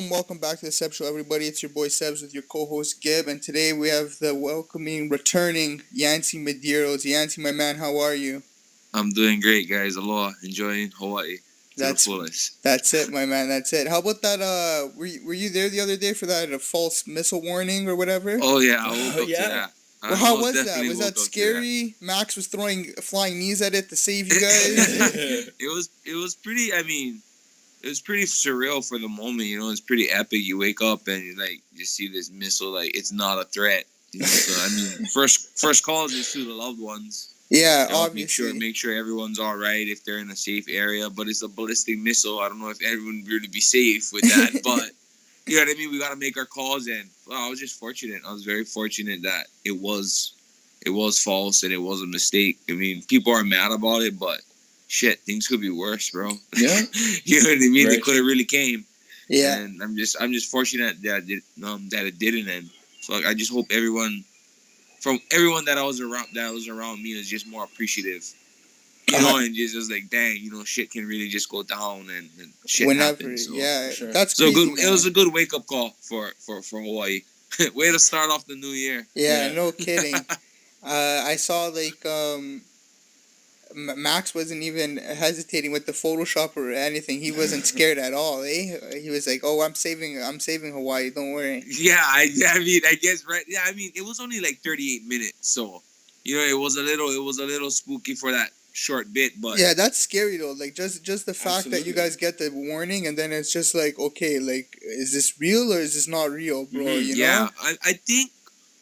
Welcome back to the Sebs Show, everybody. It's your boy Sebs with your co-host Gib, and today we have the returning Yancy Medeiros. Yancy, my man, how are you? I'm doing great, guys. Aloha. Enjoying Hawaii to the fullest. That's it, my man. That's it. How about that? Were you there the other day for that false missile warning or whatever? Oh yeah, I woke up to that. Well, how was that? Was that scary? Max was throwing flying knees at it to save you guys. It was pretty. I mean, it was pretty surreal for the moment. You know, it's pretty epic. You wake up and you see this missile. Like, it's not a threat. You know? So I mean, first calls is to the loved ones. Yeah, obviously. Make sure everyone's all right if they're in a safe area. But it's a ballistic missile. I don't know if everyone would really be safe with that. But you know what I mean? We got to make our calls. And well, I was just fortunate. I was very fortunate that it was false and it was a mistake. I mean, people are mad about it, but shit, things could be worse, bro. Yeah. You know what I mean? Right. They could have really came. Yeah. And I'm just fortunate that it didn't. And so I just hope everyone that was around me is just more appreciative. You know, and just like, dang, you know, shit can really just go down and shit happens. So, yeah, sure. That's so crazy, good. Man. It was a good wake up call for Hawaii. Way to start off the new year. Yeah. No kidding. I saw Max wasn't even hesitating with the Photoshop or anything. He wasn't scared at all. He was like, "Oh, I'm saving Hawaii. Don't worry." Yeah, I mean, I guess right. Yeah, I mean, it was only like 38 minutes, so you know, it was a little spooky for that short bit, but yeah, that's scary though. Like just the fact that you guys get the warning and then it's just like, okay, like, is this real or is this not real, bro? Mm-hmm. You know? I think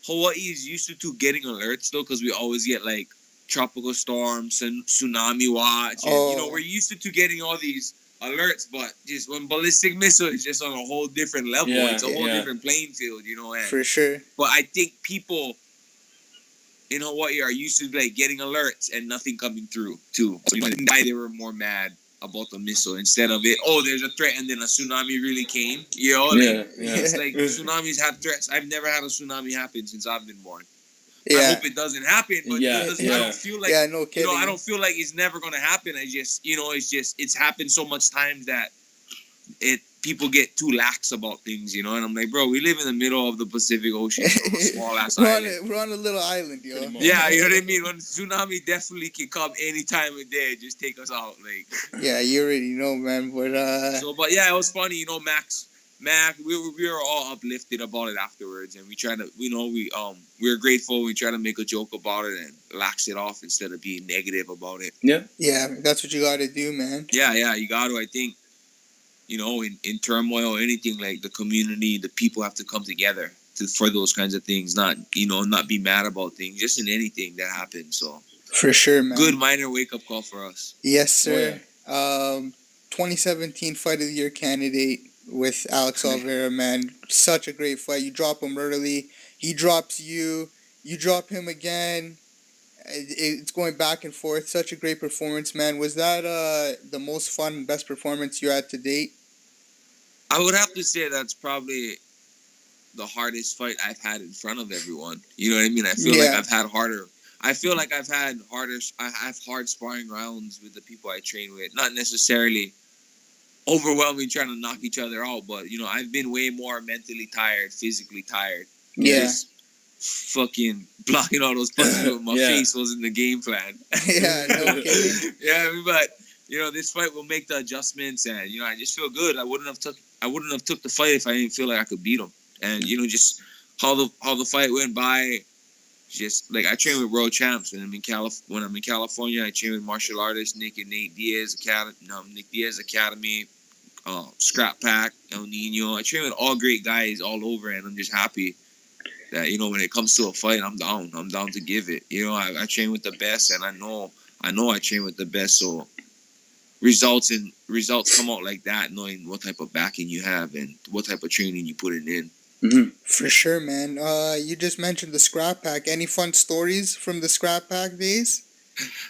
Hawaii is used to getting alerts though, because we always get like tropical storms and tsunami watch, and you know, we're used to getting all these alerts, but just when ballistic missile is just on a whole different level. It's a whole different playing field, you know. And, for sure. But I think people in Hawaii are used to like getting alerts and nothing coming through too. So I think they were more mad about the missile instead of it. Oh, there's a threat, and then a tsunami really came. You know, it's like tsunamis have threats. I've never had a tsunami happen since I've been born. Yeah. I hope it doesn't happen, but I don't feel like no kidding. You know, I don't feel like it's never gonna happen. I just, you know, it's happened so much times that people get too lax about things, you know. And I'm like, bro, we live in the middle of the Pacific Ocean, so a small ass island. We're on a little island, yo. Yeah, you know what I mean. When tsunami definitely can come any time of day, just take us out, like. Yeah, you already know, man. But but yeah, it was funny, you know, Mac, we were all uplifted about it afterwards, and we tried to, you know, we were grateful. We tried to make a joke about it and lax it off instead of being negative about it. Yeah, that's what you got to do, man. Yeah, you got to. I think, you know, in turmoil or anything, like the community, the people have to come together for those kinds of things. Not be mad about things, just in anything that happens. So for sure, man. Good minor wake up call for us. Yes, sir. 2017 Fight of the Year candidate with Alex Oliveira, man. Such a great fight. You drop him early. He drops you. You drop him again. It's going back and forth. Such a great performance, man. Was that the most fun and best performance you had to date? I would have to say that's probably the hardest fight I've had in front of everyone. You know what I mean? I feel like I've had harder. I feel like I've had harder. I have hard sparring rounds with the people I train with. Not necessarily overwhelming, trying to knock each other out, but you know, I've been way more mentally tired, physically tired. Yeah. Just fucking blocking all those punches with my face wasn't the game plan. Yeah, no kidding. Yeah, but you know, this fight will make the adjustments, and you know, I just feel good. I wouldn't have took the fight if I didn't feel like I could beat him. And you know, just how the fight went by. Just like I train with world champs when I'm in California. I train with martial artists Nick Diaz Academy, Scrap Pack, El Nino. I train with all great guys all over, and I'm just happy that, you know, when it comes to a fight, I'm down. I'm down to give it. You know, I train with the best, and I know I train with the best. So results come out like that, knowing what type of backing you have and what type of training you put it in. Mm-hmm. For sure, man. You just mentioned the Scrap Pack. Any fun stories from the Scrap Pack days?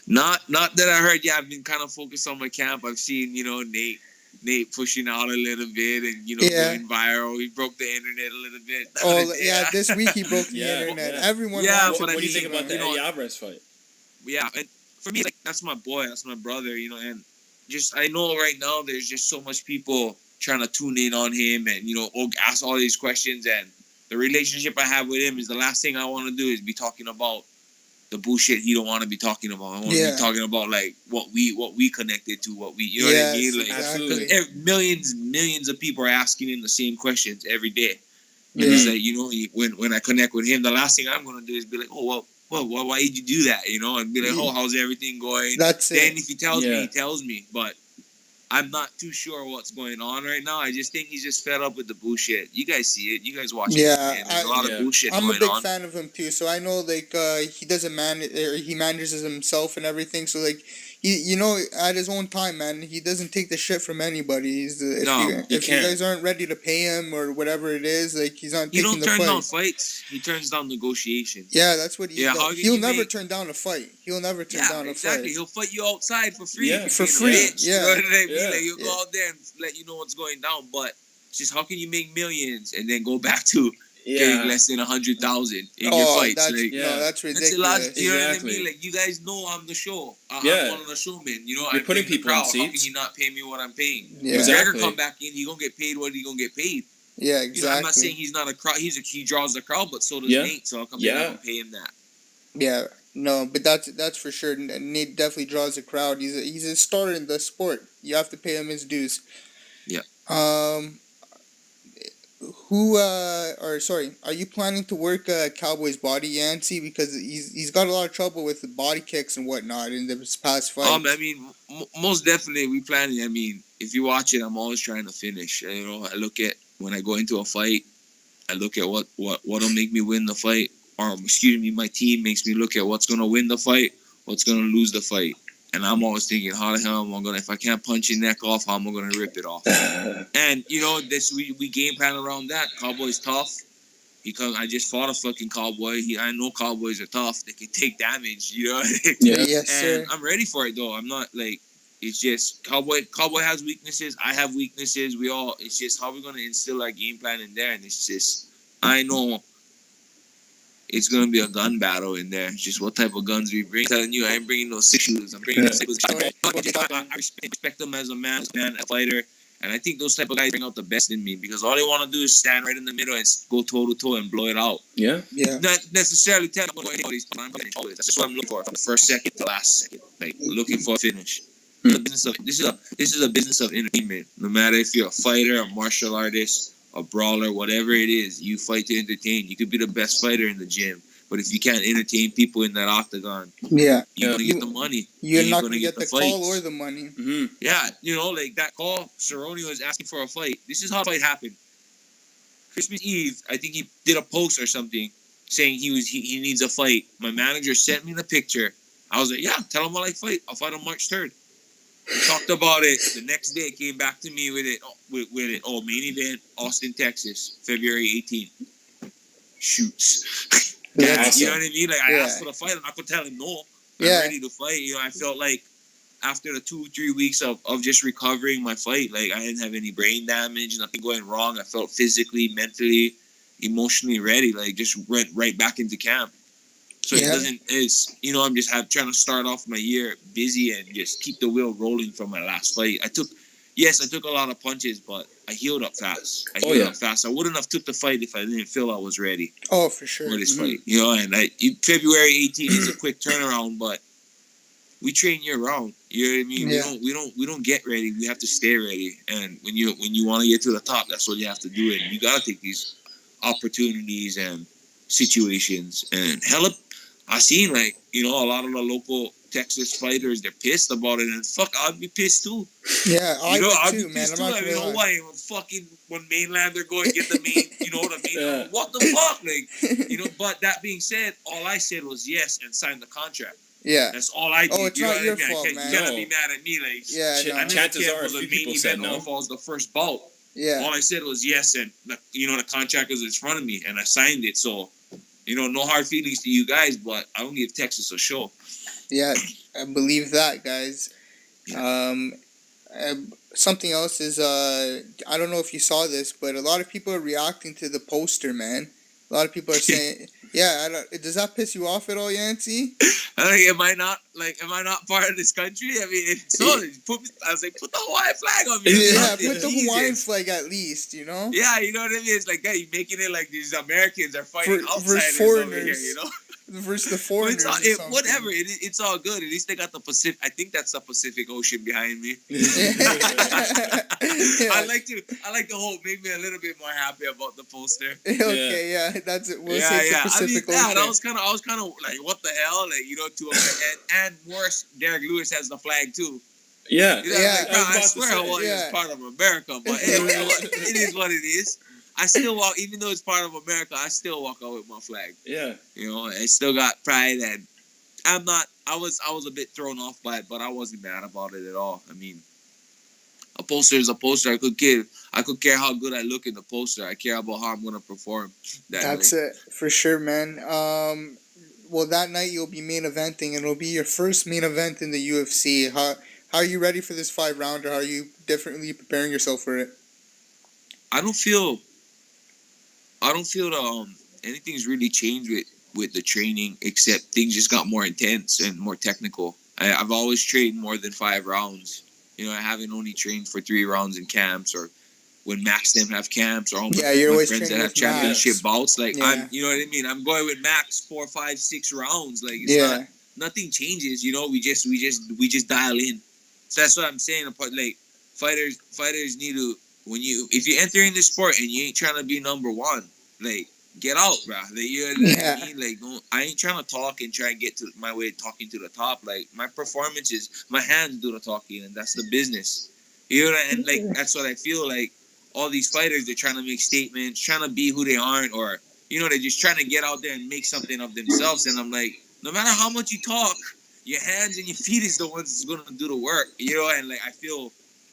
Not that I heard. Yeah, I've been kind of focused on my camp. I've seen, you know, Nate pushing out a little bit and, you know, going viral. He broke the internet a little bit. Oh, yeah, this week he broke the internet. Yeah. Everyone what do you think about the Eddie Alvarez fight? Yeah, and for me, like, that's my boy. That's my brother, you know, and just I know right now there's just so much people trying to tune in on him and, ask all these questions. And the relationship I have with him is the last thing I want to do is be talking about the bullshit he don't want to be talking about. I want to be talking about like what we connected to, what we, you know what I mean? Like, exactly. Millions of people are asking him the same questions every day. And it's like, when I connect with him, the last thing I'm going to do is be like, oh, well, why did you do that? And be like, oh, how's everything going? That's then it. if he tells me, he tells me. But I'm not too sure what's going on right now. I just think he's just fed up with the bullshit. You guys see it. You guys watch it. Man. There's a lot of bullshit going on. I'm a big fan of him too. So I know like he doesn't he manages himself and everything. So like he, at his own time, man, he doesn't take the shit from anybody. If you guys aren't ready to pay him or whatever it is, like he's not. He taking don't turn down fights. He turns down negotiations. Yeah, that's what he. Yeah, he'll never turn down a fight. He'll never turn down a fight. He'll fight you outside for free. Yeah, for free. Bitch, Yeah, you know what I mean? Like, he'll go out there and let you know what's going down. But just how can you make millions and then go back to getting less than 100,000 in your fights? That's ridiculous. That's illogical. You know what I mean? Like, you guys know I'm the show. I'm one of the showmen. You're putting people in seats. How can you not pay me what I'm paying? Yeah. McGregor come back in, he gonna get paid what he gonna get paid. Yeah, exactly. I'm not saying he's not a crowd. He draws the crowd, but so does Nate. So how come they don't pay him that? Yeah, no, but that's for sure. Nate definitely draws a crowd. He's a star in the sport. You have to pay him his dues. Yeah. Are you planning to work Cowboy's body, Yancy? Because he's got a lot of trouble with the body kicks and whatnot in this past fight. I mean, most definitely we planning. I mean, if you watch it, I'm always trying to finish. I look at when I go into a fight, I look at what'll make me win the fight, or my team makes me look at what's gonna win the fight, what's gonna lose the fight. And I'm always thinking, how the hell am I gonna? If I can't punch your neck off, how am I gonna rip it off? And we game plan around that. Cowboy's tough because I just fought a fucking cowboy. I know cowboys are tough. They can take damage. Yes, and sir. I'm ready for it though. I'm not like it's just cowboy. Cowboy has weaknesses. I have weaknesses. It's just how we're gonna instill our game plan in there. And it's just I know. It's going to be a gun battle in there. It's just what type of guns we bring. I'm telling you, I ain't bringing no 6 shooters. I'm bringing I respect them as a man, a fighter. And I think those type of guys bring out the best in me because all they want to do is stand right in the middle and go toe-to-toe and blow it out. Yeah. Not necessarily tell them that's just what I'm looking for from the first second to last second. Like, looking for a finish. This is a business of entertainment. No matter if you're a fighter, a martial artist, a brawler, whatever it is, you fight to entertain. You could be the best fighter in the gym, but if you can't entertain people in that octagon, you're gonna get the money. You're not gonna get the call or the money. Mm-hmm. Yeah, like that call. Cerrone was asking for a fight. This is how the fight happened. Christmas Eve, I think he did a post or something saying he needs a fight. My manager sent me the picture. I was like, yeah, tell him I fight. I'll fight on March 3rd. We talked about it. The next day, came back to me with it. Oh, main event, Austin, Texas, February 18th. Shoots. You know what I mean? Like, I asked for the fight, and I could tell him no. I'm ready to fight. I felt like after the 2-3 weeks of just recovering my fight, like, I didn't have any brain damage, nothing going wrong. I felt physically, mentally, emotionally ready. Like, just went right back into camp. So I'm just trying to start off my year busy and just keep the wheel rolling from my last fight. I took a lot of punches, but I healed up fast. I wouldn't have took the fight if I didn't feel I was ready. Oh, for sure. For this fight, and February 18th is a quick turnaround, but we train year round. You know what I mean? Yeah. We don't get ready. We have to stay ready. And when you want to get to the top, that's what you have to do. And you gotta take these opportunities and situations. And I seen a lot of the local Texas fighters, they're pissed about it, and fuck, I'd be pissed too. Yeah, I would too, man. I'm not gonna lie. When mainlander go and get the main, what the fuck, But that being said, all I said was yes and signed the contract. Yeah, that's all I did. Oh, it's not your fault, man. You gotta be mad at me, chances are, a few people said no. If I was the first bout, all I said was yes, and the contract was in front of me, and I signed it. So. No hard feelings to you guys, but I don't give Texas a show. Yeah, I believe that, guys. Something else is, I don't know if you saw this, but a lot of people are reacting to the poster, man. A lot of people are saying, does that piss you off at all, Yancy? am I not part of this country? I mean, it's not. I was like, put the Hawaiian flag on me. Yeah, put the Hawaiian flag at least, you know? Yeah, you know what I mean? It's like, yeah, you're making it like these Americans are fighting outsiders foreigners over here, you know? Versus the foreigners. Whatever. It's all good. At least they got the Pacific. I think that's the Pacific Ocean behind me. Yeah. I like the whole make me a little bit more happy about the poster. Okay, yeah, that's it. We'll say the Pacific Ocean. I was kind of like, what the hell, like, you know, and worse, Derek Lewis has the flag too. Yeah, you know, like, I swear Hawaii is part of America, but it is what it is. I still walk, even though it's part of America, I still walk out with my flag. Yeah. You know, I still got pride, and I was a bit thrown off by it, but I wasn't mad about it at all. I mean, a poster is a poster. I could care how good I look in the poster. I care about how I'm going to perform. That's it, for sure, man. Well, that night you'll be main eventing, and it'll be your first main event in the UFC. How are you ready for this 5-rounder? How are you differently preparing yourself for it? I don't feel anything's really changed with the training, except things just got more intense and more technical. I've always trained more than 5 rounds. You know, I haven't only trained for 3 rounds in camps, or when Max them have camps, or all my friends that have championship bouts. Like, you know what I mean? I'm going with Max 4, 5, 6 rounds. Like, it's nothing changes. You know, we just dial in. So that's what I'm saying. Like, fighters need to, if you're entering this sport and you ain't trying to be number one, like, get out, bro. Like, you know what I mean? Like, I ain't trying to talk and try to get to my way of talking to the top. Like, my performance is my hands do the talking, and that's the business. You know what I mean? And like, that's what I feel like. All these fighters, they're trying to make statements, trying to be who they aren't, or, you know, they're just trying to get out there and make something of themselves. And I'm like, no matter how much you talk, your hands and your feet is the ones that's going to do the work. You know, and like, I feel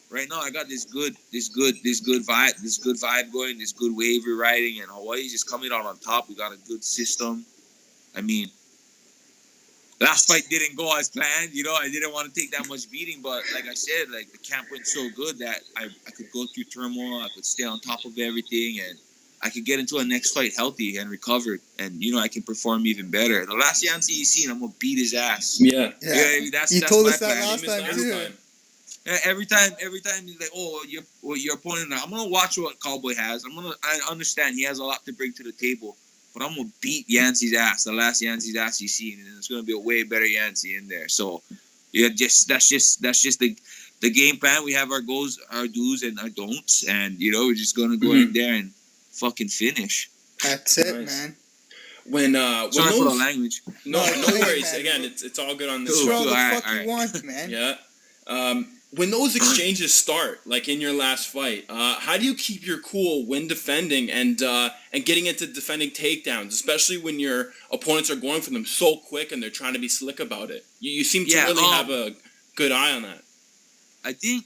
right now I got this good vibe going, this good wave we're riding, and Hawaii's just coming out on top. We got a good system. I mean, last fight didn't go as planned. You know, I didn't want to take that much beating, but like I said, like, the camp went so good that I could go through turmoil. I could stay on top of everything, and I could get into a next fight healthy and recovered, and, you know, I can perform even better. The last Yancy you seen, I'm gonna beat his ass. Yeah. That's told my us that plan. last time too. Every time he's like, oh, your opponent. I'm gonna watch what Cowboy has. I understand he has a lot to bring to the table, but I'm gonna beat Yancy's ass. The last Yancy's ass you seen, and it's gonna be a way better Yancy in there. So, yeah, that's just the game plan. We have our goals, our do's, and our don'ts, and, you know, we're just gonna go in there and fucking finish. That's it, man. When Sorry for the language. No worries. Man. Again, it's all good on this. Do all the fuck you want, man. Yeah. When those exchanges start, like in your last fight, how do you keep your cool when defending and getting into defending takedowns, especially when your opponents are going for them so quick and they're trying to be slick about it? You seem to really have a good eye on that. I think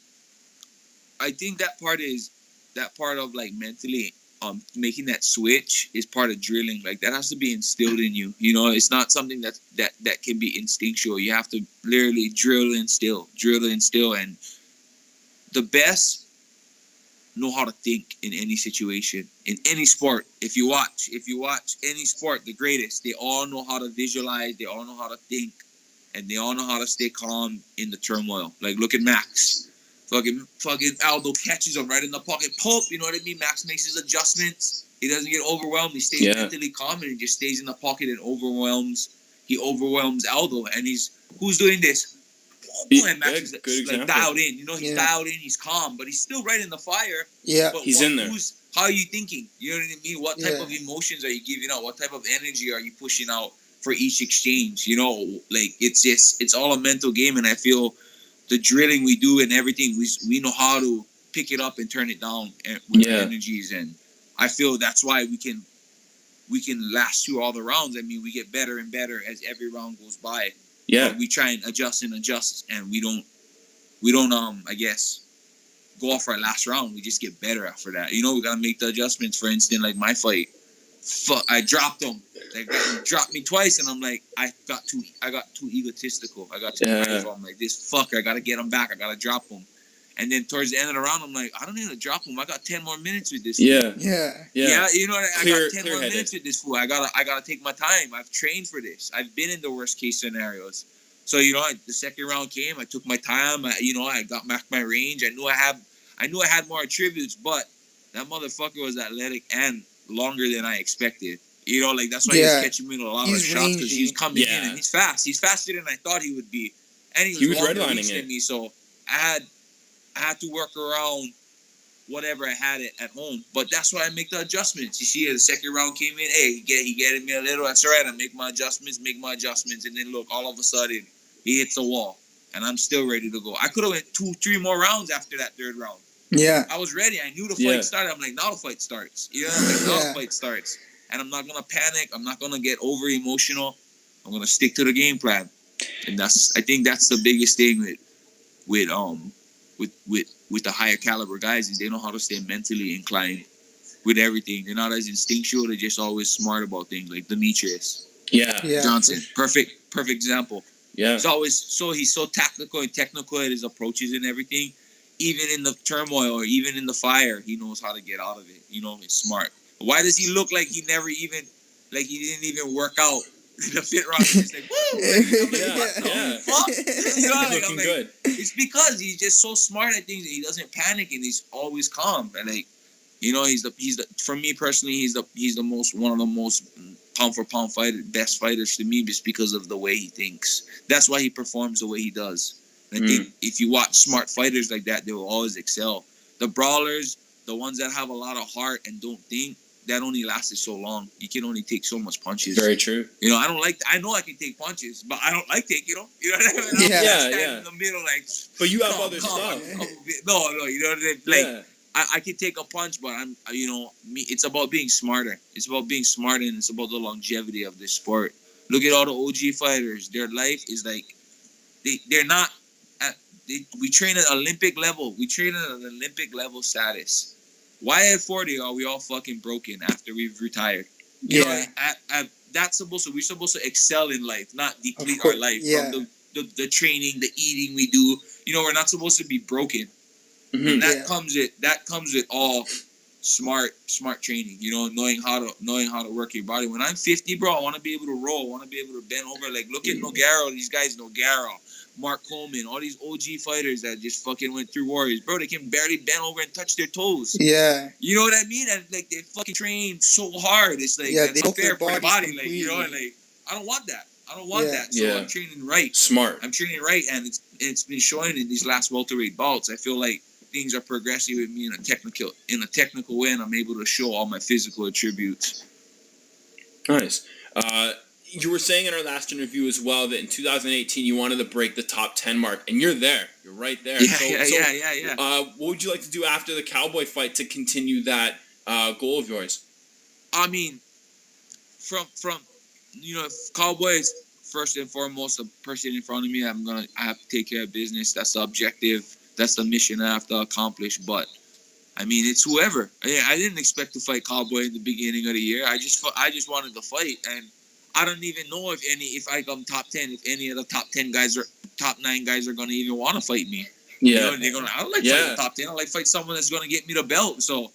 that part of like mentally making that switch is part of drilling. Like, that has to be instilled in you. You know, it's not something that can be instinctual. You have to literally drill and instill. And the best know how to think in any situation, in any sport. If you watch any sport, the greatest, they all know how to visualize, they all know how to think, and they all know how to stay calm in the turmoil. Like, look at Max. Fucking Aldo catches him right in the pocket. Pulp, you know what I mean? Max makes his adjustments. He doesn't get overwhelmed. He stays mentally calm, and he just stays in the pocket and overwhelms Aldo. And who's doing this? And Max is like dialed in. You know, he's dialed in. He's calm, but he's still right in the fire. Yeah, but he's in there. How are you thinking? You know what I mean? What type of emotions are you giving out? What type of energy are you pushing out for each exchange? You know, like, it's all a mental game, and I feel the drilling we do and everything, we know how to pick it up and turn it down with our energies, and I feel that's why we can last through all the rounds. I mean, we get better and better as every round goes by. Yeah, we try and adjust, and we don't I guess go off our last round. We just get better after that. You know, we gotta make the adjustments. For instance, like my fight, I dropped him. He dropped me twice, and I'm like, I got too egotistical. I got too prideful. I'm like, this fucker, I gotta get him back. I gotta drop him. And then towards the end of the round, I'm like, I don't need to drop him. I got 10 more minutes with this. Yeah. Yeah, you know, I got 10 more clear-headed. minutes with this fool. I gotta take my time. I've trained for this. I've been in the worst case scenarios. So, you know, the second round came. I took my time. I got back my range. I knew I had more attributes, but that motherfucker was athletic and longer than I expected. You know, like that's why he's catching me in a lot of shots because he's coming in and he's fast. He's faster than I thought he would be, and he was redlining than me. So I had to work around whatever I had it at home. But that's why I make the adjustments. You see, the second round came in. Hey, he getting me a little. That's all right. I make my adjustments, and then look, all of a sudden he hits a wall, and I'm still ready to go. I could have went 2-3 more rounds after that third round. Yeah, I was ready. I knew the fight started. I'm like, now the fight starts. You know, now the fight starts. And I'm not gonna panic. I'm not gonna get over emotional. I'm gonna stick to the game plan. And I think that's the biggest thing with the higher caliber guys is they know how to stay mentally inclined with everything. They're not as instinctual. They're just always smart about things. Like Demetrius Johnson, perfect example. Yeah, he's so tactical and technical at his approaches and everything. Even in the turmoil or even in the fire, he knows how to get out of it. You know, he's smart. Why does he look like he didn't even work out in the fifth round? He's like, woo! You know, looking good. It's because he's just so smart at things that he doesn't panic and he's always calm. And like, you know, he's the for me personally, he's one of the most pound for pound best fighters to me just because of the way he thinks. That's why he performs the way he does. And I think if you watch smart fighters like that, they will always excel. The brawlers, the ones that have a lot of heart and don't think, that only lasted so long. You can only take so much punches. Very true. You know, I know I can take punches, but I don't like taking them. You know what I mean? I'm in the middle, like. But you have other stuff. No, you know what I mean? Like, I can take a punch, but it's about being smarter. It's about being smart, and it's about the longevity of this sport. Look at all the OG fighters. Their life is like, they're not. We train at Olympic level. We train at an Olympic level status. Why at 40 are we all fucking broken after we've retired? You know, we're supposed to excel in life, not deplete our life from the training, the eating we do. You know, we're not supposed to be broken. Mm-hmm. And that comes with all smart training. You know, knowing how to work your body. When I'm 50, bro, I want to be able to roll. I want to be able to bend over. Like, look at Nogueira. These guys, Nogueira, Mark Coleman, all these OG fighters that just fucking went through Warriors. Bro, they can barely bend over and touch their toes. Yeah. You know what I mean? And like, they fucking train so hard. It's like, that's not fair for the body. Like, you know, and like, I don't want that. So I'm training right. Smart. I'm training right, and it's been showing in these last welterweight bouts. I feel like things are progressing with me in a technical way, and I'm able to show all my physical attributes. Nice. You were saying in our last interview as well that in 2018 you wanted to break the top 10 mark, and you're there. You're right there. Yeah. What would you like to do after the Cowboy fight to continue that goal of yours? I mean, from Cowboys, first and foremost, the person in front of me, I have to take care of business. That's the objective. That's the mission I have to accomplish. But I mean, it's whoever. I didn't expect to fight Cowboy in the beginning of the year. I just wanted to fight, and I don't even know if I come top 10, if any of the top 9 guys are going to even want to fight me. Yeah. You know, I don't like fighting the top 10. I like fight someone that's going to get me the belt. So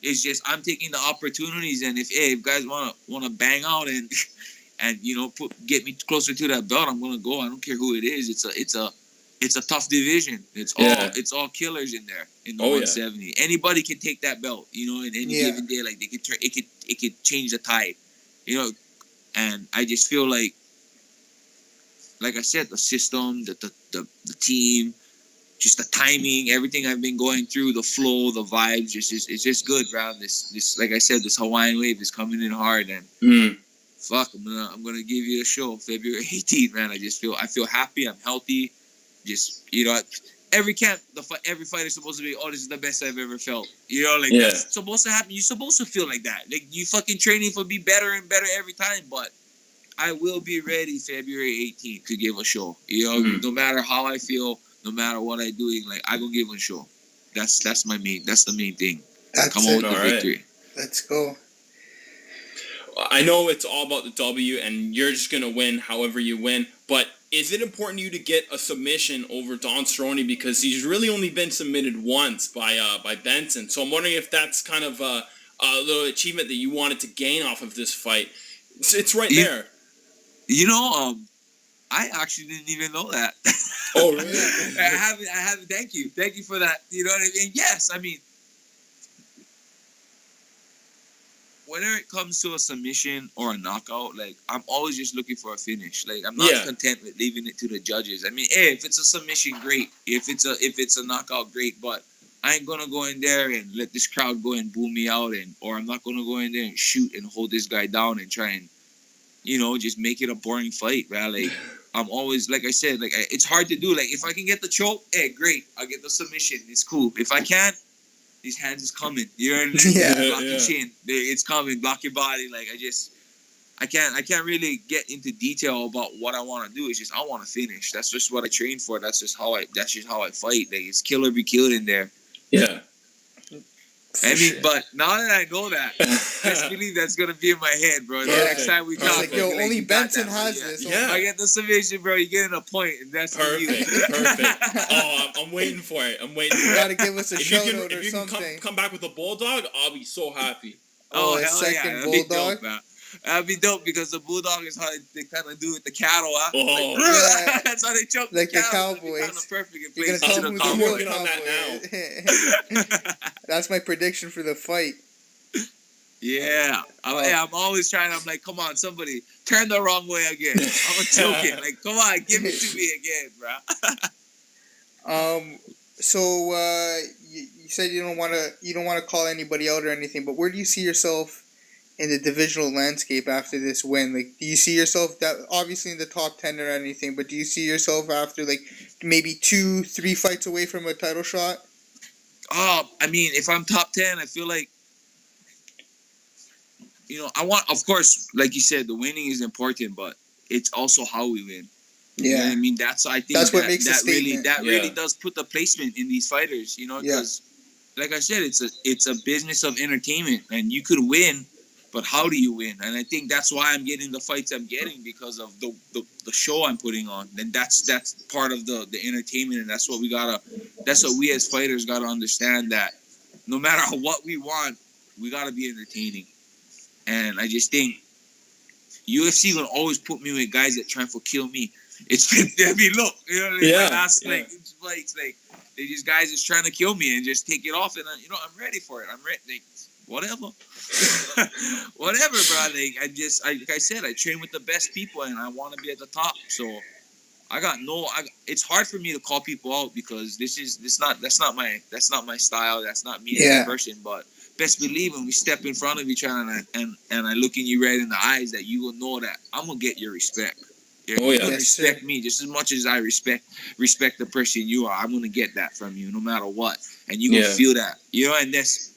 it's just I'm taking the opportunities, and if guys want to bang out and you know get me closer to that belt, I'm going to go. I don't care who it is. It's a tough division. It's all killers in there in the 170. Yeah. Anybody can take that belt, you know, in any given day. Like it could change the tide, you know. And I just feel like I said, the system, the team, just the timing, everything I've been going through, the flow, the vibes, it's just good, bro. This like I said, this Hawaiian wave is coming in hard, and fuck, I'm gonna give you a show February 18th, man. I feel happy. I'm healthy. Just, you know, every camp, every fighter's supposed to be, this is the best I've ever felt. You know, like that's supposed to happen. You're supposed to feel like that. Like you fucking training for be better and better every time. But I will be ready February 18th to give a show. You know, no matter how I feel, no matter what I do, like I go give a show. That's the main thing. Come on with the victory. Let's go. I know it's all about the W, and you're just gonna win however you win. But is it important to you to get a submission over Don Cerrone because he's really only been submitted once by Benson? So I'm wondering if that's kind of a little achievement that you wanted to gain off of this fight. It's right there. You know, I actually didn't even know that. Oh, really? I haven't. Thank you for that. You know what I mean? Yes, I mean, whenever it comes to a submission or a knockout, like I'm always just looking for a finish. Like I'm not content with leaving it to the judges. I mean, hey, if it's a submission, great. If it's a knockout, great. But I ain't gonna go in there and let this crowd go and boo me out, or I'm not gonna go in there and shoot and hold this guy down and try and, just make it a boring fight, right? Like I'm always, like I said, like it's hard to do. Like if I can get the choke, hey, great. I'll get the submission. It's cool. If I can't, these hands is coming. You know what I mean? Block your chin. It's coming. Block your body. Like I can't really get into detail about what I want to do. It's just I want to finish. That's just what I train for. That's just how I fight. Like it's kill or be killed in there. Yeah. I mean, but now that I know that, I believe that's gonna be in my head, bro. The next time we talk, like, yo, only Benson has this. Yeah. I get the submission, bro. You get a point, and that's perfect. Oh, I'm waiting for it. You gotta give us a shout out or something. If you can come back with a bulldog, I'll be so happy. Oh, hell second yeah. bulldog. That'd be dope because the bulldog is how they kind of do with the cattle, huh? Oh, like, that's how they choke like the Cowboys. Kind of perfect. You're gonna tell them who's the real working on that now. That's my prediction for the fight. Yeah, I'm always trying. I'm like, come on, somebody turn the wrong way again. I'm joking. Like, come on, give it to me again, bro. So you said you don't want to call anybody out or anything, but where do you see yourself in the divisional landscape after this win? Like, do you see yourself that obviously in the top 10 or anything, but do you see yourself after like maybe 2-3 fights away from a title shot? I mean, if I'm top 10, I feel like, I want, of course, like you said, the winning is important, but it's also how we win. Yeah, you know what I mean, I think that's what makes a statement. Really does put the placement in these fighters, because, like I said, it's a business of entertainment, and you could win, but how do you win? And I think that's why I'm getting the fights I'm getting, because of the show I'm putting on. And that's part of the entertainment, and that's what we as fighters gotta understand, that no matter what we want, we gotta be entertaining. And I just think UFC will always put me with guys that try to kill me. It's been, I mean, look, my last fights, like they just guys just trying to kill me and just take it off, and I'm ready for it. I'm ready. Like, whatever, whatever, bro. Like like I said, I train with the best people, and I want to be at the top. So it's hard for me to call people out, because that's not my style. That's not me as a person. But best believe when we step in front of each other and I look in you right in the eyes, that you will know that I'm gonna get your respect. You're gonna respect me just as much as I respect the person you are. I'm gonna get that from you no matter what, and you gonna feel that. And that's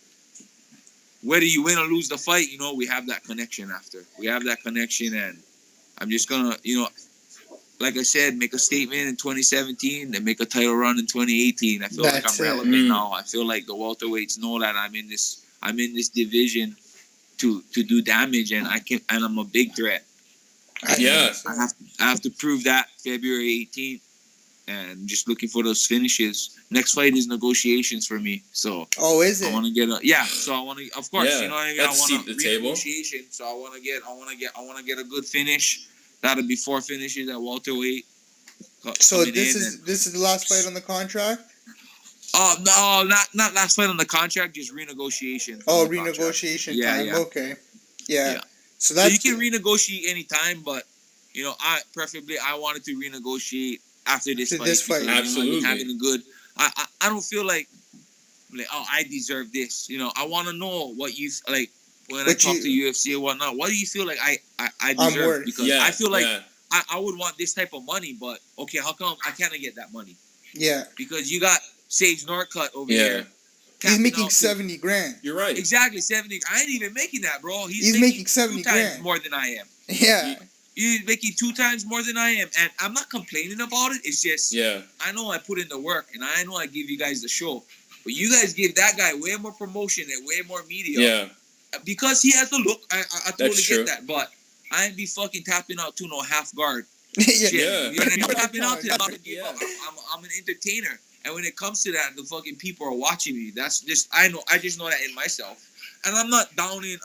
whether you win or lose the fight. We have that connection after. We have that connection, and I'm just gonna, like I said, make a statement in 2017 and make a title run in 2018. I feel like I'm relevant now. I feel like the welterweights know that I'm in this division to do damage, and I'm a big threat. Yeah, I have to prove that February 18th, and just looking for those finishes. Next fight is negotiations for me. So is it? I want to get So I want to, of course, you know what I mean. I want to renegotiation. So I want to get a good finish. That'll be 4 finishes at welterweight. So this is the last fight on the contract? No, not last fight on the contract. Just renegotiation. Oh, renegotiation time. Yeah. Okay. Yeah. So you can renegotiate anytime, but I wanted to renegotiate after this fight. Because, absolutely. Having a good. I don't feel like I deserve this. I want to know what you like when I talk to UFC or whatnot. What do you feel like I deserve? Because I feel like I would want this type of money, but okay, how come I can't get that money? Yeah. Because you got Sage Northcutt over here. He's making $70,000. You're right. Exactly, 70. I ain't even making that, bro. He's making 70 2 times grand more than I am. Yeah. He's making 2 times more than I am, and I'm not complaining about it. It's just I know I put in the work, and I know I give you guys the show, but you guys give that guy way more promotion and way more media. Yeah. Because he has the look. I totally get that, but I ain't be fucking tapping out to no half guard. Shit. Yeah. You know what I mean? I've been out there. I'm not gonna give Yeah. up. I'm an entertainer. And when it comes to that, the fucking people are watching me. That's just I just know that in myself. And I'm not downing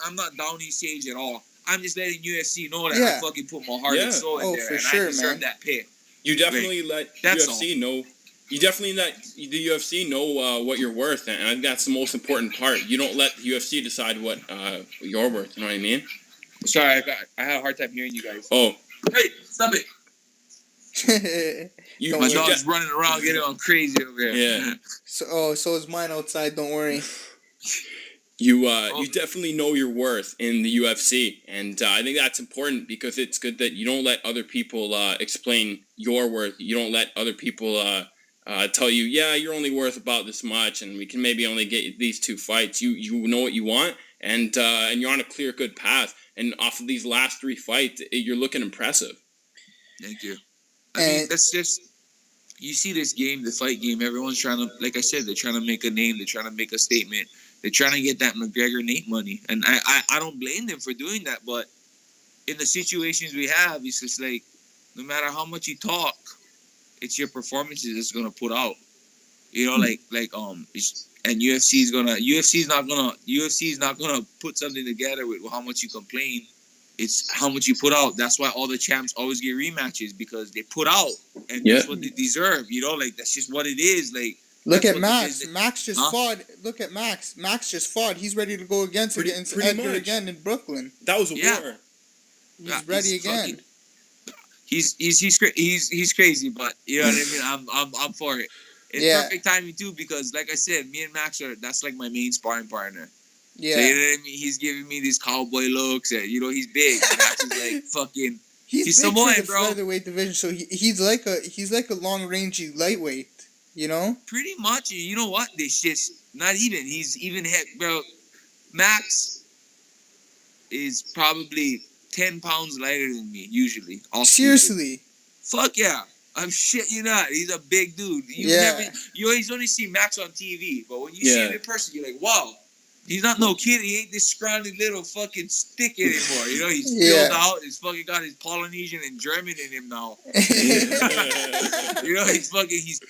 Sage at all. I'm just letting UFC know that I fucking put my heart and soul in there, for and sure, I deserve man. that pay. You definitely let That's UFC know. You definitely let the UFC know what you're worth, and I think that's the most important part. You don't let the UFC decide what you're worth. You know what I mean? Sorry, I had a hard time hearing you guys. Oh, Hey, stop it! My dog's running around, getting all crazy over here. Yeah. So is mine outside. Don't worry. You definitely know your worth in the UFC, and I think that's important because it's good that you don't let other people explain your worth. You don't let other people tell you, yeah, you're only worth about this much, and we can maybe only get these 2 fights. You know what you want, and you're on a clear, good path. And off of these last 3 fights, you're looking impressive. Thank you. I mean, that's just, you see this game, the fight game, everyone's trying to, like I said, they're trying to make a name, they're trying to make a statement, they're trying to get that McGregor-Nate money. And I don't blame them for doing that, but in the situations we have, it's just like, no matter how much you talk, it's your performances that's going to put out. You know, and UFC's not gonna put something together with how much you complain. It's how much you put out. That's why all the champs always get rematches, because they put out, and that's what they deserve. You know, like that's just what it is. Like, look at Max. Max just fought. Look at Max. Max just fought. He's ready to go against Edgar again in Brooklyn. That was a war. He's ready again. He's crazy, but you know what I mean. I'm for it. It's perfect timing too, because like I said, me and Max that's like my main sparring partner. Yeah. So you know what I mean? He's giving me these cowboy looks, and you know he's big. Max is like fucking. He's big Samoan, for the bro. featherweight division, so he's like a long rangey lightweight. You know. Pretty much. You know what? This just not even. He's even bro. Max is probably 10 pounds lighter than me usually. Seriously. Fuck yeah. I'm shit you not. He's a big dude. You always only see Max on TV, but when you see him in person, you're like, wow, he's not no kid. He ain't this scrawny little fucking stick anymore. You know, he's filled out. He's fucking got his Polynesian and German in him now. You know, he's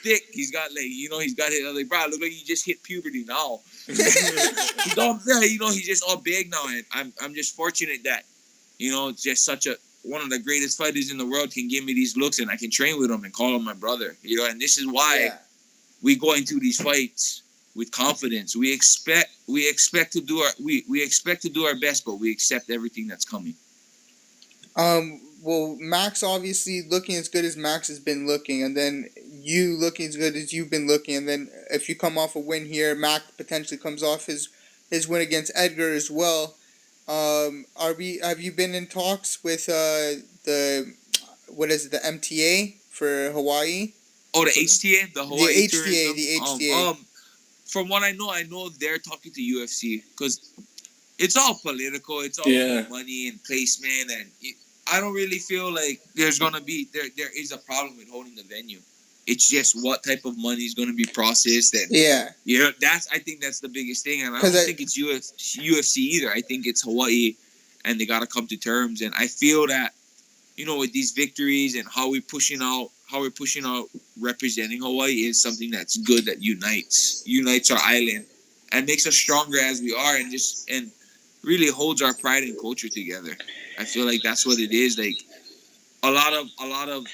thick. He's got he's got his like, bro, look like he just hit puberty now. He's all he's just all big now, and I'm just fortunate that, you know, just one of the greatest fighters in the world can give me these looks, and I can train with him and call him my brother. You know, and this is why we go into these fights with confidence. We expect to do our best, but we accept everything that's coming. Well, Max obviously looking as good as Max has been looking, and then you looking as good as you've been looking, and then if you come off a win here, Max potentially comes off his win against Edgar as well. Have you been in talks with the MTA for Hawaii? Oh, the HTA, the Hawaii tourism. The HTA. From what I know they're talking to UFC, because it's all political. It's all about money and placement, and I don't really feel like there's gonna be there is a problem with holding the venue. It's just what type of money is going to be processed, and I think that's the biggest thing. And I don't think it's UFC either. I think it's Hawaii, and they got to come to terms. And I feel that, you know, with these victories and how we're pushing out representing Hawaii is something that's good, that unites our island and makes us stronger as we are, and really holds our pride and culture together. I feel like that's what it is. Like a lot of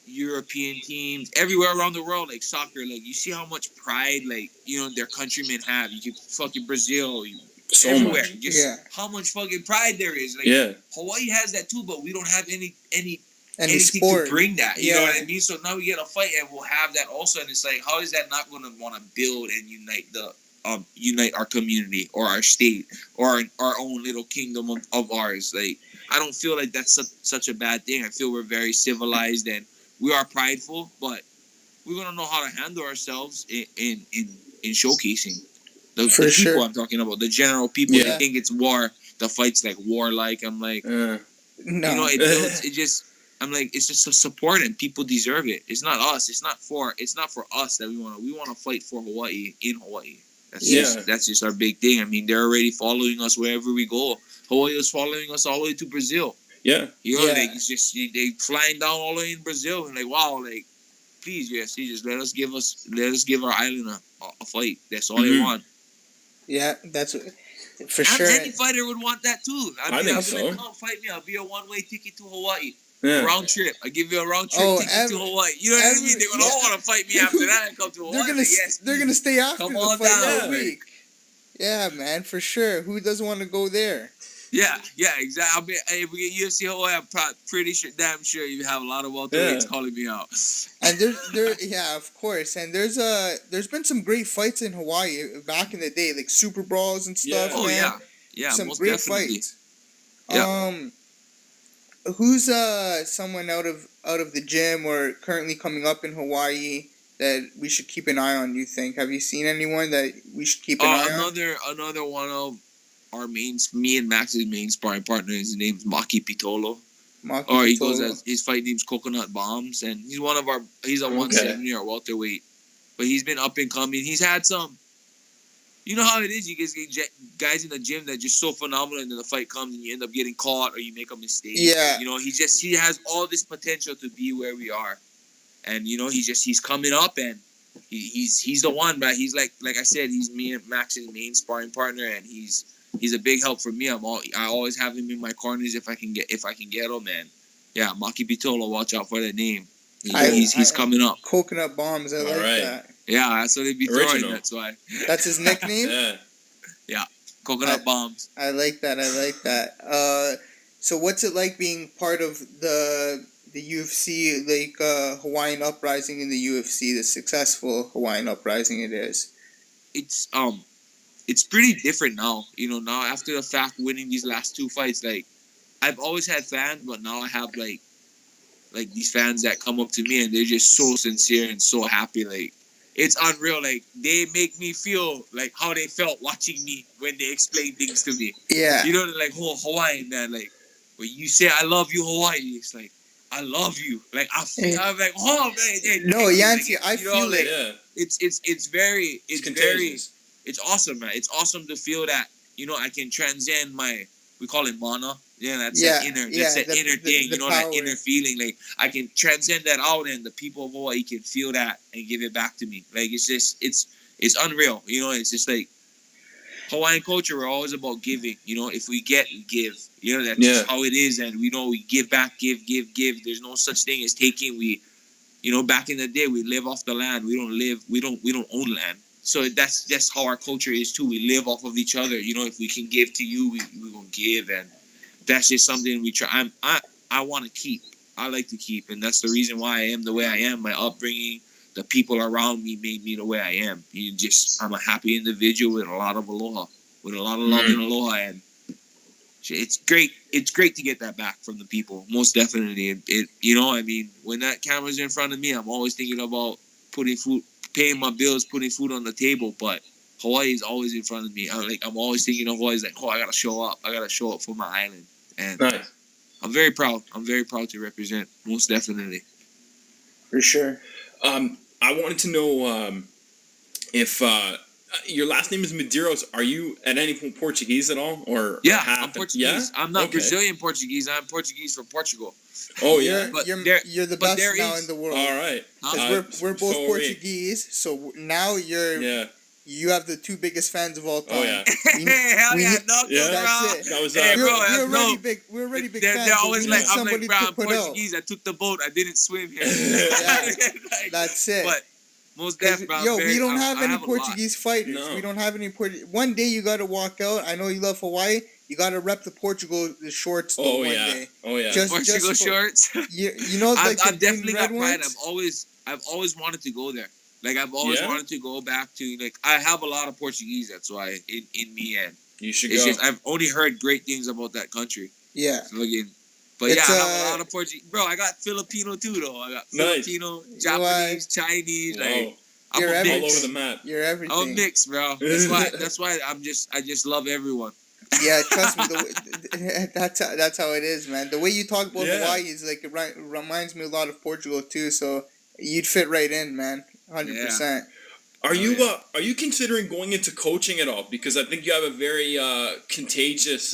European teams everywhere around the world, like soccer, like you see how much pride, like, you know, their countrymen have. You could fucking Brazil, so everywhere, much. just how much fucking pride there is. Like Hawaii has that too, but we don't have anything sport to bring that. You know what I mean? So now we get a fight, and we'll have that also. And it's like, how is that not going to want to build and unite our community or our state or our own little kingdom of ours? Like, I don't feel like that's such a bad thing. I feel we're very civilized, and we are prideful, but we're gonna know how to handle ourselves in showcasing the people I'm talking about. The general people, they think it's war. The fight's like warlike. I'm like, no. You know, I'm like, it's just a support, and people deserve it. It's not us. It's not for us that we want to fight for Hawaii in Hawaii. That's just our big thing. I mean, they're already following us wherever we go. Hawaii is following us all the way to Brazil. Yeah. You know, like it's just they flying down all the way in Brazil and like wow, like please, yes, just let us give our island a fight. That's all they want. Yeah, that's for sure. Any fighter would want that too. I think so. Come fight me. I'll be a one-way ticket to Hawaii. Yeah. Round trip. I give you a round trip ticket to Hawaii. You know what I mean? They would all want to fight me after that and come to Hawaii. They're gonna stay after come the on fight down, all week. Yeah, man, for sure. Who doesn't want to go there? Yeah, exactly. I mean, if we get UFC Hawaii, I'm pretty sure, damn sure you have a lot of welterweights calling me out. And yeah, of course. And there's been some great fights in Hawaii back in the day, like Super Brawls and stuff. Oh man. yeah, some most great definitely. fights. Yeah. Who's someone out of the gym or currently coming up in Hawaii that we should keep an eye on? You think? Have you seen anyone that we should keep an eye on? Another one of our me and Max's main sparring partner. His name's Maki Pitolo. He goes as his fight name's Coconut Bombs, and he's he's a 170 or welterweight, but he's been up and coming. He's had some. You know how it is. You get guys in the gym that are just so phenomenal, and then the fight comes and you end up getting caught or you make a mistake. Yeah. You know, he has all this potential to be where we are, and you know he's coming up and he's the one. But he's like I said, he's me and Max's main sparring partner, and he's a big help for me. I always have him in my corners if I can get him. And yeah, Maki Pitolo, watch out for that name. He's coming up. Coconut Bombs. I like that. Yeah, that's what they be throwing. That's why. That's his nickname? Yeah. Coconut Bombs. I like that. So what's it like being part of the UFC, like Hawaiian uprising in the UFC, the successful Hawaiian uprising it is? It's pretty different now. You know, now after the fact winning these last two fights, like I've always had fans, but now I have like these fans that come up to me and they're just so sincere and so happy. Like it's unreal. Like they make me feel like how they felt watching me when they explain things to me. Yeah. You know, like Hawaiian man, like when you say I love you Hawaii, it's like I love you. Like I'm like, oh man. No, Yancy, I feel like, it. It's awesome, man. It's awesome to feel that, you know, I can transcend we call it mana. Yeah, that's that inner thing, you know, power. That inner feeling. Like I can transcend that out, and the people of Hawaii can feel that and give it back to me. Like it's just, it's unreal. You know, it's just like Hawaiian culture. We're always about giving. You know, if we get, we give. You know, that's just how it is, and we know we give back, give. There's no such thing as taking. You know, back in the day, we live off the land. We don't own land. So that's how our culture is too. We live off of each other. You know, if we can give to you, we gonna give, and that's just something we try. I want to keep. I like to keep, and that's the reason why I am the way I am. My upbringing, the people around me made me the way I am. I'm a happy individual with a lot of aloha, with a lot of love and aloha, and it's great. It's great to get that back from the people. Most definitely. You know, I mean, when that camera's in front of me, I'm always thinking about paying my bills, putting food on the table, but Hawaii is always in front of me. I'm always thinking of Hawaii. Like, I gotta show up. I gotta show up for my island, and nice. I'm very proud. I'm very proud to represent. Most definitely. For sure. I wanted to know if your last name is Medeiros. Are you at any point Portuguese at all, or I'm Portuguese. Yeah? I'm not Brazilian Portuguese. I'm Portuguese from Portugal. Oh yeah, but you're the best now in the world. All right, because we're both Portuguese. So now you have the two biggest fans of all time. Oh yeah, that's it. That was we're already big fans. They're always like, I'm like, bro, I'm Portuguese. I took the boat. I didn't swim here. That's it. But most definitely, we don't have any Portuguese fighters. No. We don't have any Portuguese. One day you got to walk out. I know you love Hawaii. You got to rep the shorts. Oh one yeah. Day. Oh yeah. Portugal shorts. You know, like I've definitely got pride. Ones? I've always wanted to go there. Like I've always wanted to go back to. Like I have a lot of Portuguese. That's why in me, and you should go. Just I've only heard great things about that country. Yeah. But I have a lot of Portuguese. Bro, I got Filipino too though. I got Filipino, Japanese, Chinese. Like I'm You're a mix. all over the map. You're everything. I'm a mix, bro. That's why I just love everyone. Yeah, trust me. That's how it is, man. The way you talk about Hawaii is like it reminds me a lot of Portugal too. So you'd fit right in, man. 100%. Are you considering going into coaching at all? Because I think you have a very contagious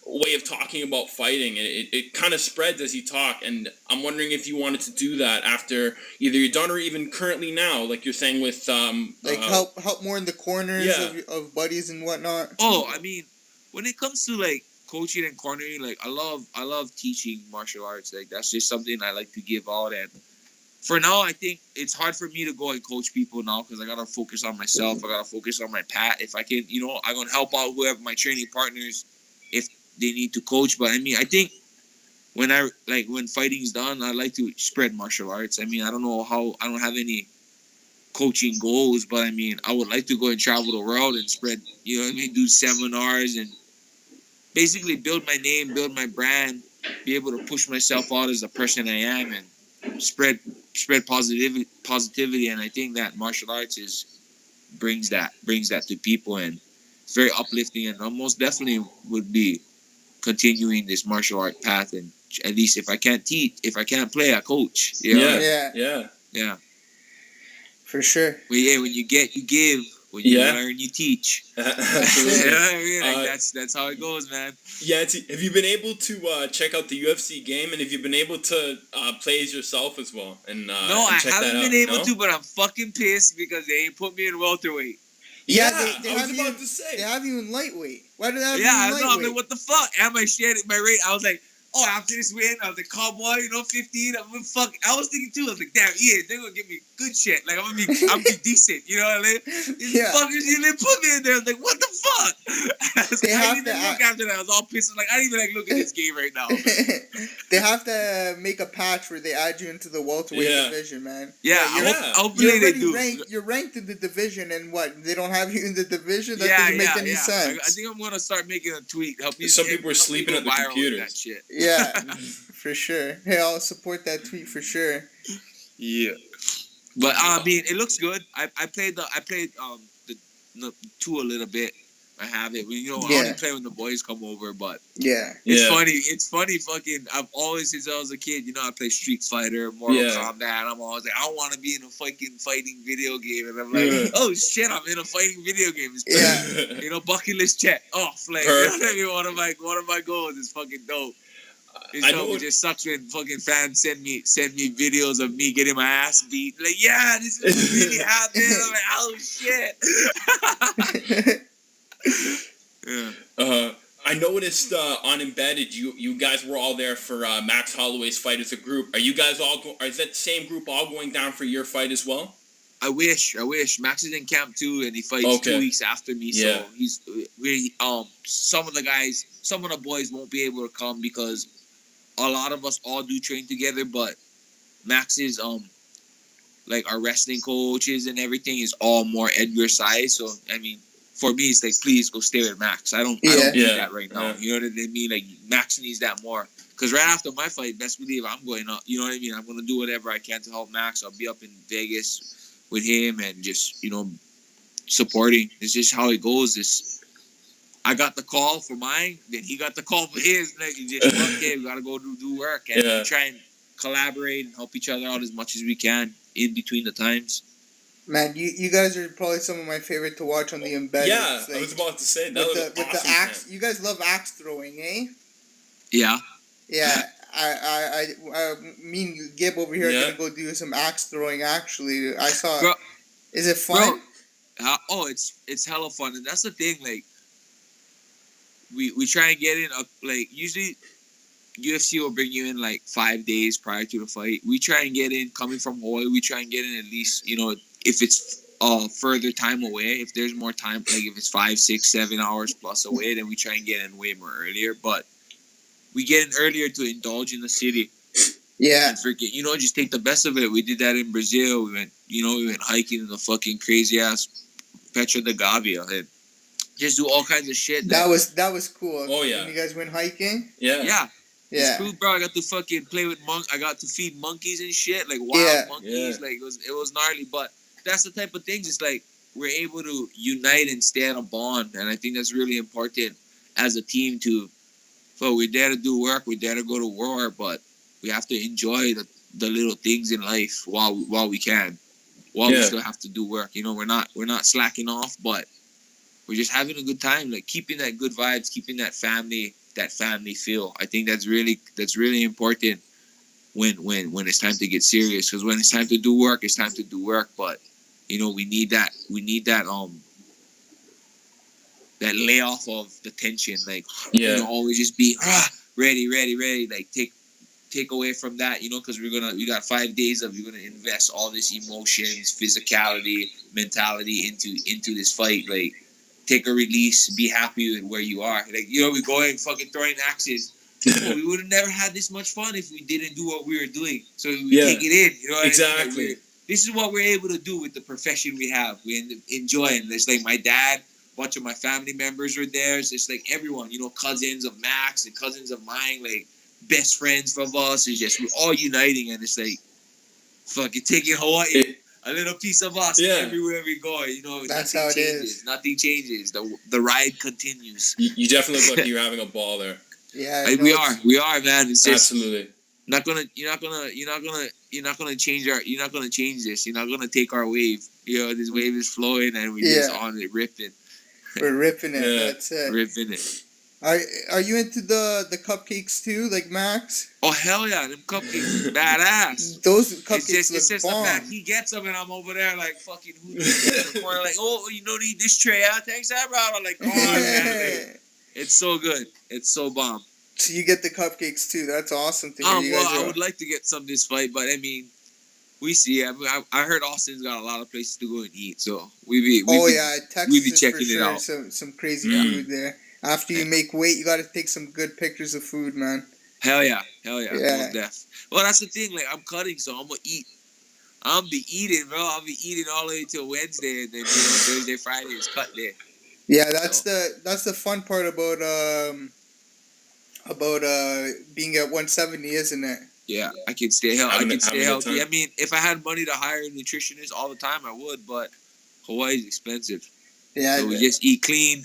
way of talking about fighting. It kind of spreads as you talk, and I'm wondering if you wanted to do that after either you're done or even currently now, like you're saying with help more in the corners Yeah. of buddies and whatnot. Oh, I mean, when it comes to like coaching and cornering, like I love teaching martial arts. Like that's just something I like to give out. And for now, I think it's hard for me to go and coach people now because I gotta focus on myself. I gotta focus on my pat. If I can, I'm gonna help out whoever my training partners if they need to coach. But I mean, I think when fighting's done, I like to spread martial arts. I mean, I don't know how. I don't have any coaching goals, but I mean, I would like to go and travel the world and spread. You know what I mean? Do seminars and basically build my name, build my brand, be able to push myself out as the person I am, and spread positivity. And I think that martial arts brings that to people, and it's very uplifting. And I most definitely would be continuing this martial art path. And at least if I can't teach, if I can't play, I coach. You know? Yeah. For sure. But yeah, when you get, you give. When you learn, you teach. Absolutely. You know what I mean? Like, that's how it goes, man. Yancy, have you been able to check out the UFC game, and have you been able to play as yourself as well? And no, and I check haven't that been out, able to, but I'm fucking pissed because they ain't put me in welterweight. Yeah, I was about to say. They have you in lightweight. Why do they have you Yeah, in I lightweight? know. I'm like, what the fuck? And my shit, my rate, I was like, oh, after this win, I was like, cowboy, 15. I'm gonna fuck. I was thinking too. I was like, damn, yeah, they're gonna give me good shit. Like I'm gonna be decent. You know what I mean? These fuckers, they put me in there. I was like, what the fuck? They I have didn't even to look after that. I was all pissed. I was like, I didn't even look at this game right now. They have to make a patch where they add you into the welterweight division, man. Yeah, hopefully they do. You're ranked in the division, and what? They don't have you in the division? That doesn't make any sense. I think I'm gonna start making a tweet. Some people are sleeping at the computers. That shit. Yeah, for sure. Hey, I'll support that tweet for sure. Yeah, but I mean, it looks good. I played the 2 a little bit. I have it. I only play when the boys come over, but it's funny. It's funny. Fucking, I've always since I was a kid. I play Street Fighter, Mortal Kombat. I'm always like, I want to be in a fucking fighting video game, and I'm like, oh shit, I'm in a fighting video game. It's bucket list check off. Like, one of my goals is fucking dope. It just sucks when fucking fans send me videos of me getting my ass beat. Like, yeah, this is really happening. I'm like, oh shit. I noticed on Embedded, you guys were all there for Max Holloway's fight as a group. Are you guys is that same group all going down for your fight as well? I wish. Max is in camp too, and he fights 2 weeks after me. So he's really some of the boys won't be able to come because a lot of us all do train together, but Max's like our wrestling coaches and everything is all more Edgar size. So I mean, for me, it's like, please go stay with Max. I don't need that right now. You know what I mean? Like, Max needs that more. Because right after my fight, best believe I'm going up. You know what I mean? I'm going to do whatever I can to help Max. I'll be up in Vegas with him and just, supporting. It's just how it goes. I got the call for mine, then he got the call for his. Like, okay, we got to go do work and try and collaborate and help each other out as much as we can in between the times. Man, you guys are probably some of my favorite to watch on the Embedded. Yeah, I was about to say that. With the axe, you guys love axe throwing, eh? Yeah. Yeah, I me and Gib over here are gonna go do some axe throwing. Actually, I saw. Bro, is it fun? Bro, it's hella fun, and that's the thing. Like, we try and get in. Like, usually, UFC will bring you in like 5 days prior to the fight. We try and get in. Coming from Hawaii, we try and get in at least if it's further time away, if there's more time, like if it's 5, 6, 7 hours plus away, then we try and get in way more earlier. But we get in earlier to indulge in the city. Yeah. And forget, just take the best of it. We did that in Brazil. We went hiking in the fucking crazy ass Petra da Gavia and just do all kinds of shit. That was cool. Oh yeah. When you guys went hiking? Yeah. It's cool, bro. I got to fucking play with I got to feed monkeys and shit, like wild monkeys. Yeah. Like it was gnarly, but that's the type of things. It's like we're able to unite and stay on a bond, and I think that's really important as a team we're there to do work, we're there to go to war, but we have to enjoy the little things in life while we can, we still have to do work. We're not slacking off, but we're just having a good time, like keeping that good vibes, keeping that family that family feel. I think that's really important when it's time to get serious. Because when it's time to do work, it's time to do work. But we need that that layoff of the tension. Like always just be ready. Like take away from that, because we got 5 days of you're gonna invest all this emotions, physicality, mentality into this fight. Like, take a release, be happy with where you are. Like, we're going fucking throwing axes. Well, we would have never had this much fun if we didn't do what we were doing. So we take it in, exactly. Like, this is what we're able to do with the profession we have. We end up enjoying. It's like my dad, a bunch of my family members were there. So it's like everyone, cousins of Max and cousins of mine, like best friends from us. It's just we're all uniting, and it's like fucking taking Hawaii, a little piece of us everywhere we go. That's nothing how it changes. is. Nothing changes. The ride continues. You definitely look like you're having a ball there. Yeah, we are, man. It's just absolutely you're not gonna change this. You're not gonna take our wave. This wave is flowing, and we just on it ripping. We're ripping it. That's it. Ripping it. Are you into the cupcakes too, like Max? Oh hell yeah, them cupcakes, badass. Those cupcakes it's just look bomb. The fact he gets them and I'm over there like fucking who needs this? Like, oh, need this tray? Thanks, bro. I'm like, come on, man. It's so good. It's so bomb. So you get the cupcakes too. That's awesome to hear. I would like to get some this fight, but I mean, we see. I heard Austin's got a lot of places to go and eat, so Texas we be checking for sure. it out. Some crazy food there. After you make weight, you got to take some good pictures of food, man. Hell yeah. Most def. Well, that's the thing. Like, I'm cutting, so I'm gonna eat. I'll be eating, bro. I'll be eating all the way till Wednesday, and then Thursday, Friday is cut day. Yeah, that's the fun part about being at 170, isn't it? Yeah, I can stay healthy. I mean, if I had money to hire a nutritionist all the time, I would. But Hawaii's expensive. Yeah. So we just eat clean,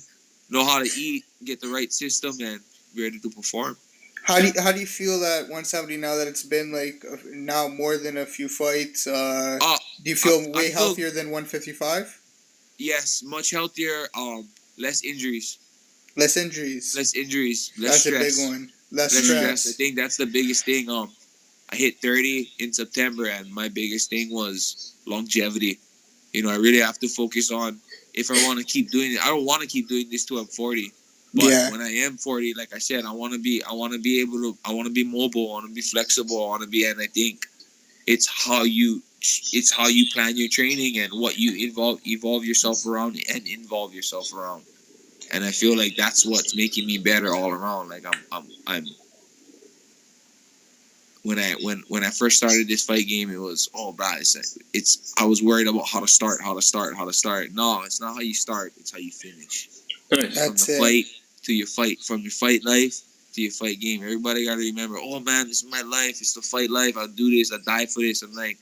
know how to eat, get the right system, and be ready to perform. How do you feel at 170 now that it's been like now more than a few fights? Do you feel way healthier than 155? Yes, much healthier. Less injuries. Less injuries. Less That's stress. a big one. Less stress. I think that's the biggest thing. I hit 30 in September, and my biggest thing was longevity. I really have to focus on if I want to keep doing it. I don't want to keep doing this till I'm 40. But when I am 40, like I said, I want to be mobile. I want to be flexible. And I think it's how you plan your training and what you evolve yourself around and involve yourself around. And I feel like that's what's making me better all around. Like I'm when I first started this fight game, it was I was worried about how to start. No, it's not how you start, it's how you finish. Nice. That's from the fight to your fight, from your fight life to your fight game. Everybody gotta remember, oh man, this is my life, it's the fight life, I'll do this, I'll die for this. I'm like,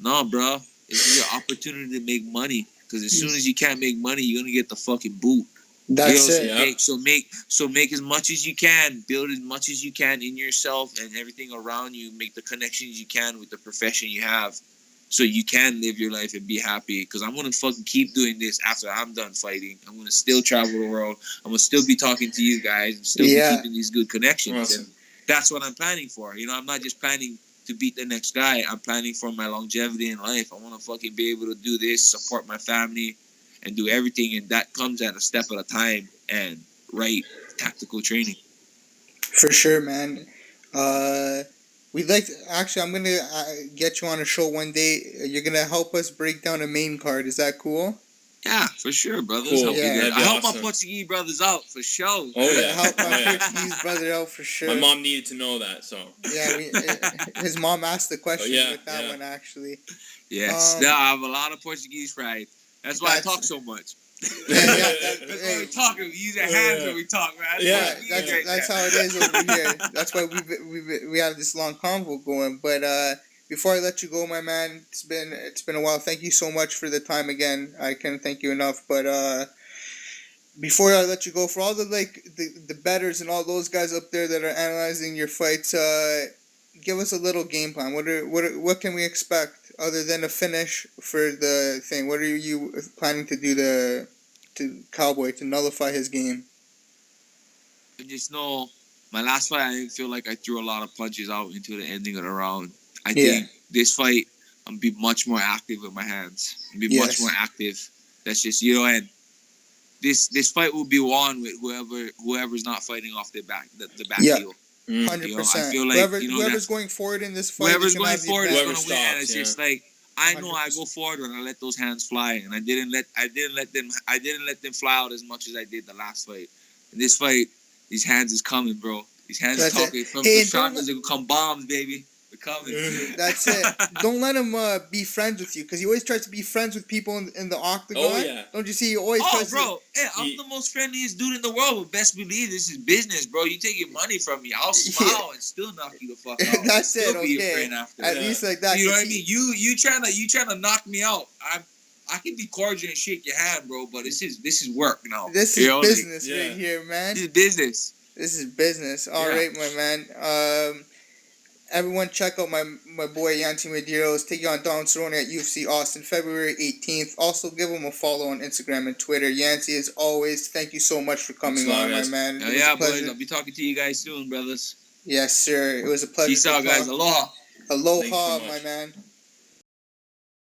no, bro, this is your opportunity to make money. Because as soon as you can't make money, you're gonna get the fucking boot. That's it. So make as much as you can, build as much as you can in yourself and everything around you. Make the connections you can with the profession you have, so you can live your life and be happy. Because I'm gonna fucking keep doing this after I'm done fighting. I'm gonna still travel the world. I'm gonna still be talking to you guys and still be keeping these good connections. Awesome. And that's what I'm planning for. I'm not just planning to beat the next guy. I'm planning for my longevity in life. I want to fucking be able to do this, support my family, and do everything, and that comes at a step at a time and right tactical training. For sure, man. We'd like to, actually, I'm gonna get you on a show one day. You're gonna help us break down a main card. Is that cool? Yeah, for sure, brothers. Cool. I help my Portuguese brothers out for sure. Oh yeah, help my Portuguese brother out for sure. My mom needed to know that, so yeah. His mom asked the question with that one actually. Yes, I have a lot of Portuguese pride. That's why I talk so much. That's why we talk. We use our hands when we talk, man. That's how it is over here. That's why we have this long convo going. But before I let you go, my man, it's been a while. Thank you so much for the time again. I can't thank you enough. But before I let you go, for all the bettors and all those guys up there that are analyzing your fights, give us a little game plan. What can we expect other than a finish for the thing? What are you planning to do to Cowboy to nullify his game? I just know my last fight, I didn't feel like I threw a lot of punches out into the ending of the round. I think this fight, I'm be much more active with my hands. Be much more active. That's just, you know, and this fight will be won with whoever's not fighting off the back heel. 100%. You know, I feel like whoever's going forward in this fight, whoever's going forward is going to win. And it's just like I know 100%. I go forward when I let those hands fly, and I didn't let them fly out as much as I did the last fight. In this fight, these hands is coming, bro. These hands are talking. From the shotguns, they come bombs, baby. They're coming. That's it. Don't let him be friends with you, because he always tries to be friends with people in the octagon. Oh yeah. Don't you see? He always tries bro. Hey, I'm the most friendliest dude in the world. But best believe this is business, bro. You take your money from me, I'll smile and still knock you the fuck out. That's it. Still be your friend after. At least like that. You know what I mean? You trying to knock me out. I can be cordial and shake your hand, bro, but this is work now. This is business right here, man. This is business. This is business. All right, my man. Everyone check out my boy Yancy Medeiros. Take you on Don Cerrone at UFC Austin, February 18th. Also, give him a follow on Instagram and Twitter. Yancy, as always, thank you so much for coming on, my man. Yeah, boys. I'll be talking to you guys soon, brothers. Yes, sir. It was a pleasure. Peace out, guys. Aloha. Aloha, my man.